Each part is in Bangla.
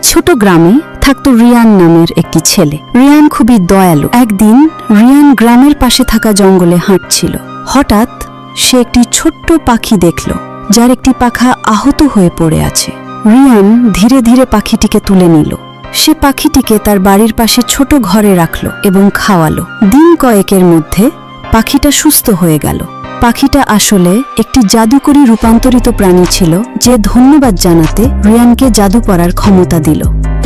ছোট গ্রামে থাকতো রিয়ান নামের একটি ছেলে। রিয়ান খুবই দয়ালু। একদিন রিয়ান গ্রামের পাশে থাকা জঙ্গলে হাঁটছিল। হঠাৎ সে একটি ছোট্ট পাখি দেখল, যার একটি পাখা আহত হয়ে পড়ে আছে। রিয়ান ধীরে ধীরে পাখিটিকে তুলে নিল। সে পাখিটিকে তার বাড়ির পাশে ছোট ঘরে রাখল এবং খাওয়ালো। দিন কয়েকের মধ্যে পাখিটা সুস্থ হয়ে গেল। পাখিটা আসলে একটি জাদুকরী রূপান্তরিত প্রাণী ছিল, যে ধন্যবাদ জানাতে রিয়ানকে জাদু করার ক্ষমতা দিল।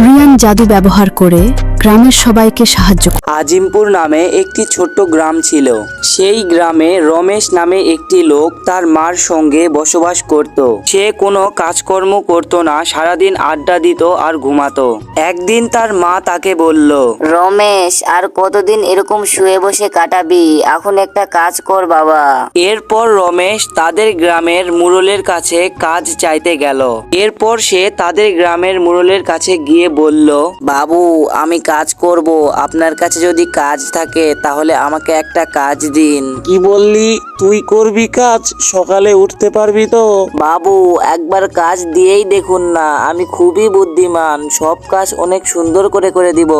রিয়ান জাদু ব্যবহার করে গ্রামের সবাইকে সাহায্য করল। আজিমপুর নামে একটি ছোট্ট গ্রাম ছিল। সেই গ্রামে রমেশ নামে একটি লোক তার মার সঙ্গে বসবাস করত। সে কোনো কাজকর্ম করত না, সারাদিন আড্ডা দিত আর ঘুমাতো। একদিন তার মা তাকে বলল, রমেশ, আর কতদিন এরকম শুয়ে বসে কাটাবি? এখন একটা কাজ কর বাবা। এরপর রমেশ তাদের গ্রামের মুরলের কাছে কাজ চাইতে গেল। এরপর সে তাদের গ্রামের মুরলের কাছে গিয়ে বলল, বাবু, আমি কাজ করব, আপনার কাছে যদি কাজ থাকে তাহলে আমাকে একটা কাজ দিন। কি বললি? তুই করবি কাজ? সকালে উঠতে পারবি তো? বাবু, একবার কাজ দিয়েই দেখুন না, আমি খুবই বুদ্ধিমান, সব কাজ অনেক সুন্দর করে করে দিব।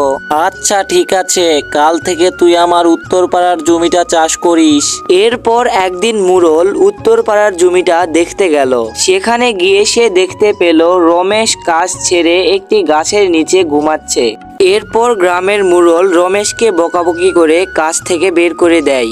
আচ্ছা ঠিক আছে, কাল থেকে তুই আমার উত্তরপাড়ার জমিটা চাষ করিস। এরপর একদিন মুরল উত্তরপাড়ার জমিটা দেখতে গেল। সেখানে গিয়ে সে দেখতে পেল রমেশ কাজ ছেড়ে একটি গাছের নিচে ঘুমাচ্ছে। এরপর গ্রামের মুরল রমেশকে বকাবকি করে কাজ থেকে বের করে দেয়।